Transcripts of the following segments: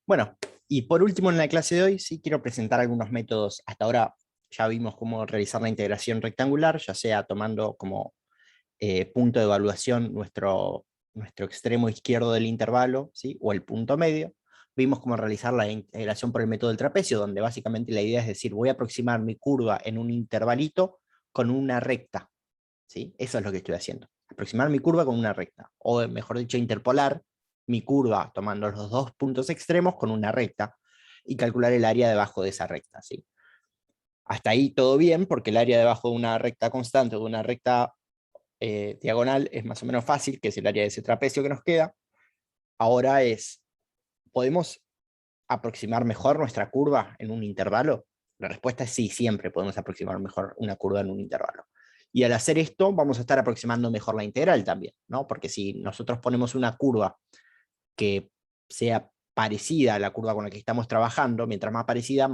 Bueno, y por último en la clase de hoy sí quiero presentar algunos métodos. Hasta ahora ya vimos cómo realizar la integración rectangular, ya sea tomando como punto de evaluación nuestro extremo izquierdo del intervalo, ¿sí? O el punto medio. Vimos cómo realizar la integración por el método del trapecio, donde básicamente la idea es decir, voy a aproximar mi curva en un intervalito con una recta, ¿sí? Eso es lo que estoy haciendo, aproximar mi curva con una recta, o mejor dicho, interpolar mi curva tomando los dos puntos extremos con una recta y calcular el área debajo de esa recta, ¿sí? Hasta ahí todo bien, porque el área debajo de una recta constante o de una recta diagonal es más o menos fácil, que es el área de ese trapecio que nos queda. Ahora ¿podemos aproximar mejor nuestra curva en un intervalo? La respuesta es sí, siempre podemos aproximar mejor una curva en un intervalo. Y al hacer esto, vamos a estar aproximando mejor la integral también, ¿no? Porque si nosotros ponemos una curva que sea parecida a la curva con la que estamos trabajando, mientras más parecido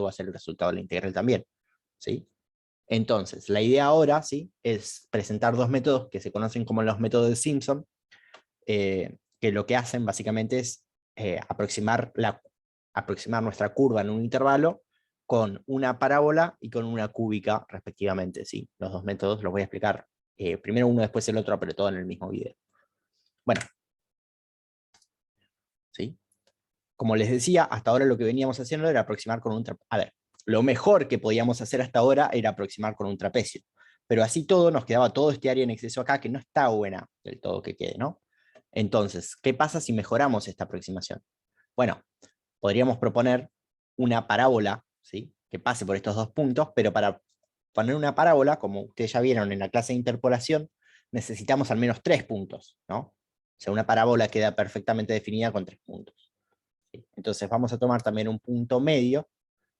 va a ser el resultado de la integral también, ¿sí? Entonces, la idea ahora, ¿sí?, es presentar dos métodos que se conocen como los métodos de Simpson, que lo que hacen básicamente es aproximar nuestra curva en un intervalo con una parábola y con una cúbica respectivamente, ¿sí? Los dos métodos los voy a explicar primero uno, después el otro, pero todo en el mismo video. Bueno, ¿sí? Como les decía, hasta ahora lo que veníamos haciendo era aproximar con un trapecio. A ver, lo mejor que podíamos hacer hasta ahora era aproximar con un trapecio, pero así todo nos quedaba todo este área en exceso acá que no está buena del todo que quede, ¿no? Entonces, ¿qué pasa si mejoramos esta aproximación? Bueno, podríamos proponer una parábola, ¿sí?, que pase por estos dos puntos, pero para poner una parábola, como ustedes ya vieron en la clase de interpolación, necesitamos al menos 3 puntos, ¿no? O sea, una parábola queda perfectamente definida con 3 puntos. ¿Sí? Entonces vamos a tomar también un punto medio,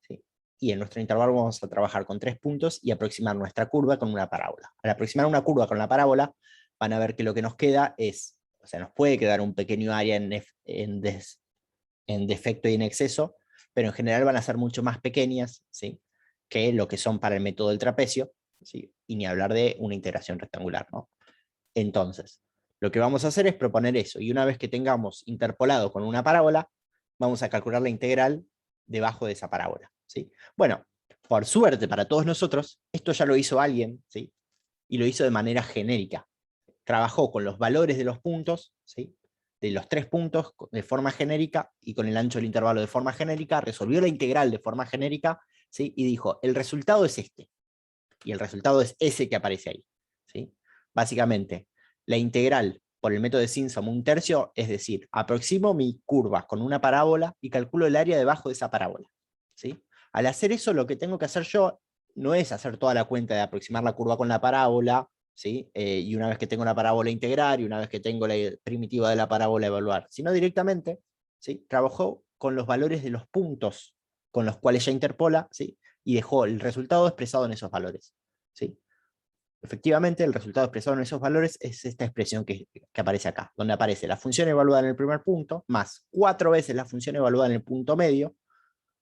¿sí?, y en nuestro intervalo vamos a trabajar con 3 puntos y aproximar nuestra curva con una parábola. Al aproximar una curva con la parábola, van a ver que lo que nos queda es, o sea, nos puede quedar un pequeño área en defecto y en exceso, pero en general van a ser mucho más pequeñas, ¿sí?, que lo que son para el método del trapecio, ¿sí?, y ni hablar de una integración rectangular, ¿no? Entonces, lo que vamos a hacer es proponer eso, y una vez que tengamos interpolado con una parábola, vamos a calcular la integral debajo de esa parábola, ¿sí? Bueno, por suerte para todos nosotros, esto ya lo hizo alguien, ¿sí?, y lo hizo de manera genérica. Trabajó con los valores de los puntos, ¿sí?, de los 3 puntos de forma genérica y con el ancho del intervalo de forma genérica, resolvió la integral de forma genérica, ¿sí?, y dijo, el resultado es este, y el resultado es ese que aparece ahí, ¿sí? Básicamente, la integral por el método de Simpson un tercio, es decir, aproximo mi curva con una parábola y calculo el área debajo de esa parábola, ¿sí? Al hacer eso, lo que tengo que hacer yo no es hacer toda la cuenta de aproximar la curva con la parábola, ¿sí? Y una vez que tengo la parábola integrar y una vez que tengo la primitiva de la parábola evaluar, sino directamente, ¿sí?, trabajó con los valores de los puntos con los cuales ya interpola, ¿sí?, y dejó el resultado expresado en esos valores, ¿sí? Efectivamente, el resultado expresado en esos valores es esta expresión que aparece acá, donde aparece la función evaluada en el primer punto, más 4 veces la función evaluada en el punto medio,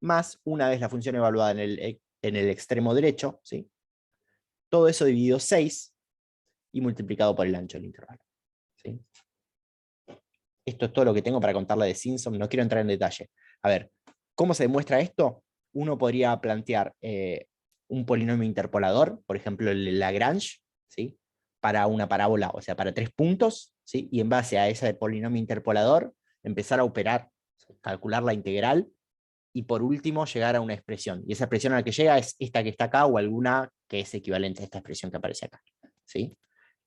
más una vez la función evaluada en el extremo derecho, ¿sí? Todo eso dividido 6 y multiplicado por el ancho del intervalo, ¿sí? Esto es todo lo que tengo para contarle de Simpson, no quiero entrar en detalle. A ver, ¿cómo se demuestra esto? Uno podría plantear un polinomio interpolador, por ejemplo el Lagrange, ¿sí?, para una parábola, o sea, para 3 puntos, ¿sí?, y en base a ese polinomio interpolador empezar a operar, calcular la integral, y por último llegar a una expresión. Y esa expresión a la que llega es esta que está acá o alguna que es equivalente a esta expresión que aparece acá, ¿sí?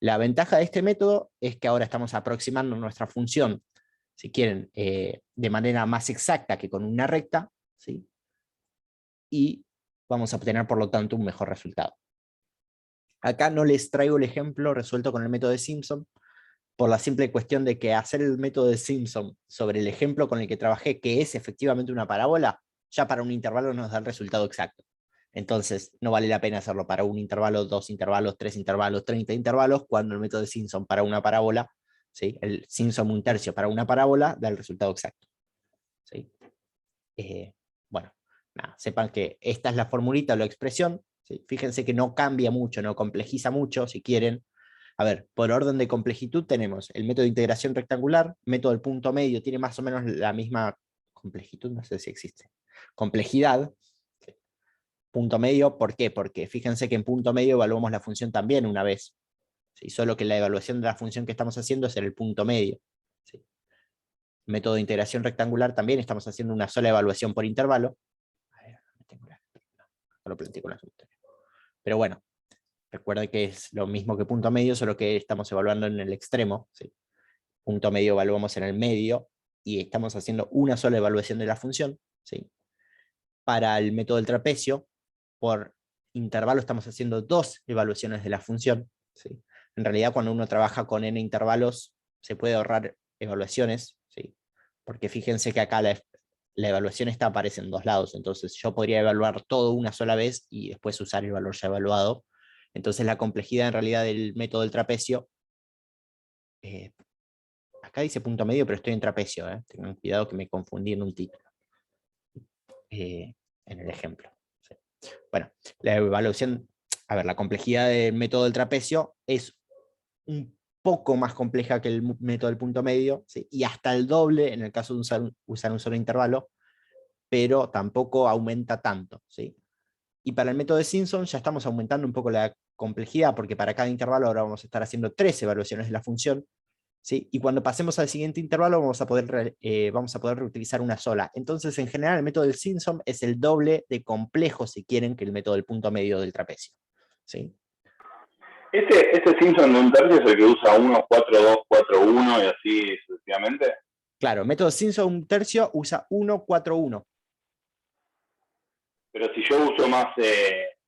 La ventaja de este método es que ahora estamos aproximando nuestra función, si quieren, de manera más exacta que con una recta, ¿sí?, y vamos a obtener, por lo tanto, un mejor resultado. Acá no les traigo el ejemplo resuelto con el método de Simpson, por la simple cuestión de que hacer el método de Simpson sobre el ejemplo con el que trabajé, que es efectivamente una parábola, ya para un intervalo nos da el resultado exacto. Entonces, no vale la pena hacerlo para un intervalo, 2 intervalos, 3 intervalos, 30 intervalos, cuando el método de Simpson para una parábola, ¿sí?, el Simpson un tercio para una parábola, da el resultado exacto, ¿sí? Bueno, nada, sepan que esta es la formulita o la expresión, ¿sí? Fíjense que no cambia mucho, no complejiza mucho, si quieren. A ver, por orden de complejitud tenemos el método de integración rectangular, método del punto medio tiene más o menos la misma Complejitud, no sé si existe. Complejidad, punto medio, ¿por qué? Porque fíjense que en punto medio evaluamos la función también una vez, ¿sí? Solo que la evaluación de la función que estamos haciendo es en el punto medio, ¿sí? Método de integración rectangular también estamos haciendo una sola evaluación por intervalo. A ver, no lo planteé con la solución. Pero bueno, recuerden que es lo mismo que punto medio, solo que estamos evaluando en el extremo, ¿sí? Punto medio evaluamos en el medio, y estamos haciendo una sola evaluación de la función, ¿sí? Para el método del trapecio, por intervalo estamos haciendo 2 evaluaciones de la función, ¿sí? En realidad, cuando uno trabaja con n intervalos, se puede ahorrar evaluaciones, ¿sí? Porque fíjense que acá la evaluación aparece en 2 lados, entonces yo podría evaluar todo una sola vez y después usar el valor ya evaluado. Entonces la complejidad en realidad del método del trapecio, acá dice punto medio, pero estoy en trapecio, tengan cuidado que me confundí en un título, en el ejemplo. ¿Sí? Bueno, la evaluación, a ver, la complejidad del método del trapecio es un poco más compleja que el método del punto medio, ¿sí? Y hasta el doble en el caso de usar un solo intervalo, pero tampoco aumenta tanto, ¿sí? Y para el método de Simpson ya estamos aumentando un poco la complejidad, porque para cada intervalo ahora vamos a estar haciendo 3 evaluaciones de la función, ¿sí? Y cuando pasemos al siguiente intervalo vamos a poder reutilizar una sola. Entonces, en general, el método del Simpson es el doble de complejo, si quieren, que el método del punto medio del trapecio, ¿sí? Ese Simpson de un tercio es el que usa 1, 4, 2, 4, 1 y así sucesivamente. Claro, el método Simpson un tercio usa 1, 4, 1. Pero si yo uso más,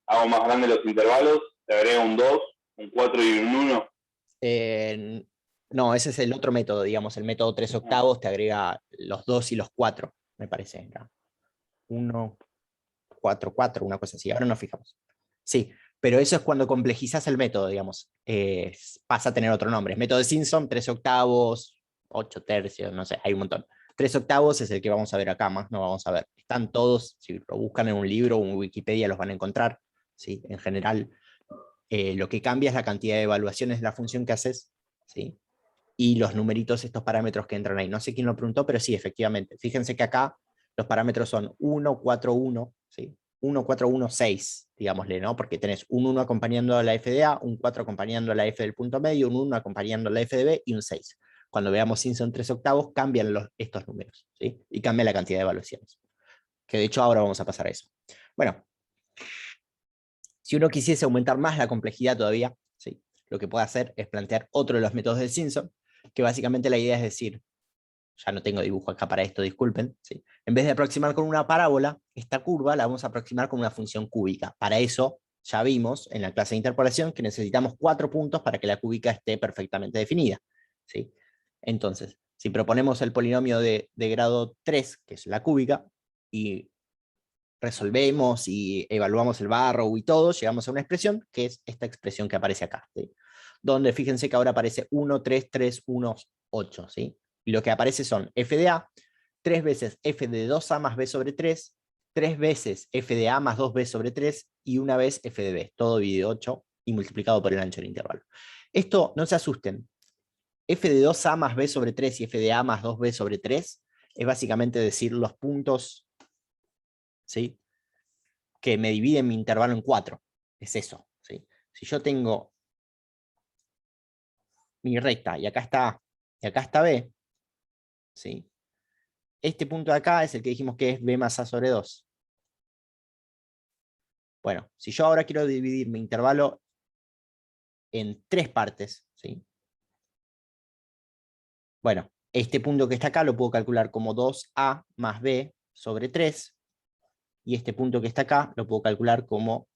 hago más grandes los intervalos, te agrego un 2, un 4 y un 1. No, ese es el otro método, digamos, el método 3 octavos te agrega los 2 y los 4, me parece. 1, 4, 4, una cosa así, ahora nos fijamos. Sí, pero eso es cuando complejizas el método, digamos, pasa a tener otro nombre. Método de Simpson, 3 octavos, 8 tercios, no sé, hay un montón. 3 octavos es el que vamos a ver acá, más no vamos a ver. Están todos, si lo buscan en un libro o en Wikipedia los van a encontrar, ¿sí? En general, lo que cambia es la cantidad de evaluaciones de la función que haces, ¿sí? Y los numeritos, estos parámetros que entran ahí. No sé quién lo preguntó, pero sí, efectivamente. Fíjense que acá los parámetros son 1, 4, 1, ¿sí? 1, 4, 1, 6, digámosle, ¿no? Porque tenés un 1 acompañando a la f de A, un 4 acompañando a la f del punto medio, un 1 acompañando a la f de B y un 6. Cuando veamos Simpson 3 octavos, cambian estos números, ¿sí? Y cambia la cantidad de evaluaciones. Que de hecho ahora vamos a pasar a eso. Bueno, si uno quisiese aumentar más la complejidad todavía, ¿sí? Lo que puede hacer es plantear otro de los métodos del Simpson, que básicamente la idea es decir, ya no tengo dibujo acá para esto, disculpen, ¿sí? En vez de aproximar con una parábola, esta curva la vamos a aproximar con una función cúbica. Para eso, ya vimos en la clase de interpolación que necesitamos 4 puntos para que la cúbica esté perfectamente definida, ¿sí? Entonces, si proponemos el polinomio de grado 3, que es la cúbica, y resolvemos y evaluamos el barro y todo, llegamos a una expresión, que es esta expresión que aparece acá, ¿sí? Donde fíjense que ahora aparece 1, 3, 3, 1, 8, ¿sí? Y lo que aparece son f de a, 3 veces f de 2a más b sobre 3, 3 veces f de a más 2b sobre 3, y una vez f de b, todo dividido 8 y multiplicado por el ancho del intervalo. Esto, no se asusten, f de 2a más b sobre 3 y f de a más 2b sobre 3 es básicamente decir los puntos, ¿sí? Que me dividen mi intervalo en 4. Es eso, ¿sí? Si yo tengo mi recta y acá está A y acá está B, ¿sí? Este punto de acá es el que dijimos que es B más A sobre 2. Bueno, si yo ahora quiero dividir mi intervalo en 3 partes, ¿sí? Bueno, este punto que está acá lo puedo calcular como 2A más B sobre 3, y este punto que está acá lo puedo calcular como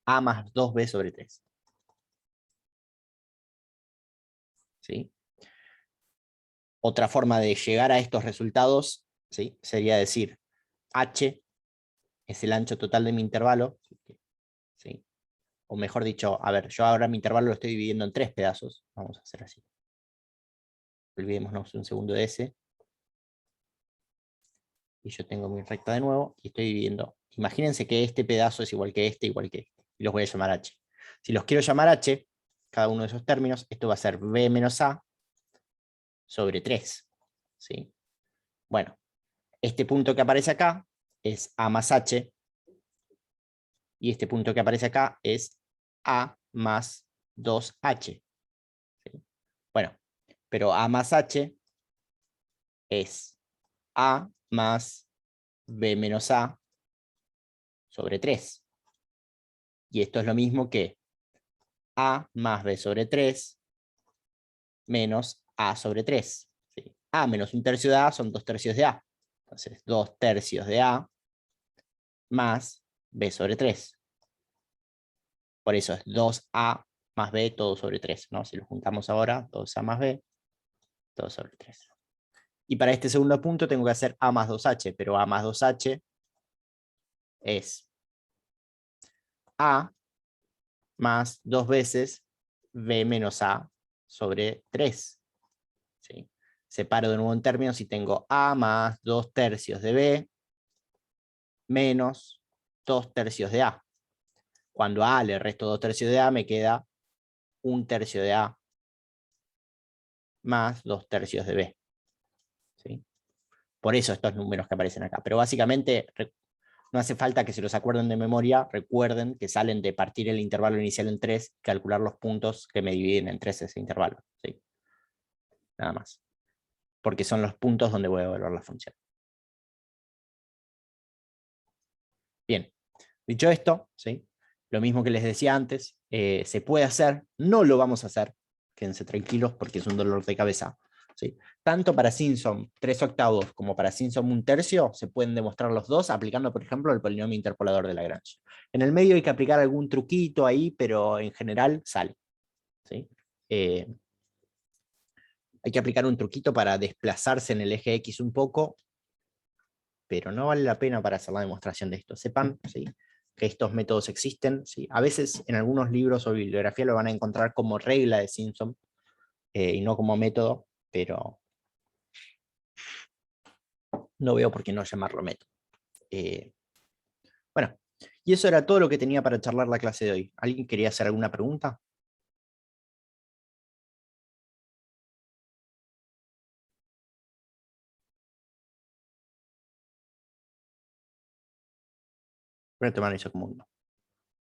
A más 2B sobre 3. ¿Sí? Otra forma de llegar a estos resultados, ¿sí? Sería decir, H es el ancho total de mi intervalo, ¿sí? O mejor dicho, a ver, yo ahora mi intervalo lo estoy dividiendo en 3 pedazos, vamos a hacer así. Olvidémonos un segundo de ese. Y yo tengo mi recta de nuevo, y estoy dividiendo. Imagínense que este pedazo es igual que este, y los voy a llamar H. Si los quiero llamar H, cada uno de esos términos, esto va a ser B menos A sobre 3. ¿sí? Bueno, este punto que aparece acá es A más H, y este punto que aparece acá es A más 2H. ¿Sí? Bueno, pero A más H es A más B menos A sobre 3. Y esto es lo mismo que A más B sobre 3 menos A sobre 3. ¿Sí? A menos 1/3 de A son 2/3 de A. Entonces, 2/3 de A más B sobre 3. Por eso es 2A más B todo sobre 3, ¿no? Si lo juntamos ahora, 2A más B, todo sobre 3. Y para este segundo punto tengo que hacer A más 2H, pero A más 2H es A más 2 veces B menos A sobre 3. ¿Sí? Separo de nuevo en términos y tengo A más 2/3 de B menos 2/3 de A. Cuando a A le resto 2/3 de A, me queda 1/3 de A más 2/3 de B. ¿Sí? Por eso estos números que aparecen acá. Pero básicamente no hace falta que se los acuerden de memoria, recuerden que salen de partir el intervalo inicial en 3, calcular los puntos que me dividen en 3 ese intervalo. ¿Sí? Nada más. Porque son los puntos donde voy a evaluar la función. Bien, dicho esto, ¿sí? Lo mismo que les decía antes, se puede hacer, no lo vamos a hacer, quédense tranquilos porque es un dolor de cabeza. ¿Sí? Tanto para Simpson 3/8 como para Simpson 1/3 se pueden demostrar los dos aplicando, por ejemplo, el polinomio interpolador de Lagrange. En el medio hay que aplicar algún truquito ahí, pero en general sale. ¿Sí? Hay que aplicar un truquito para desplazarse en el eje X un poco, pero no vale la pena para hacer la demostración de esto. Sepan, ¿sí? Que estos métodos existen. ¿Sí? A veces en algunos libros o bibliografía lo van a encontrar como regla de Simpson y no como método, pero no veo por qué no llamarlo método. Bueno, y eso era todo lo que tenía para charlar la clase de hoy. ¿Alguien quería hacer alguna pregunta? Voy a tomar eso como uno.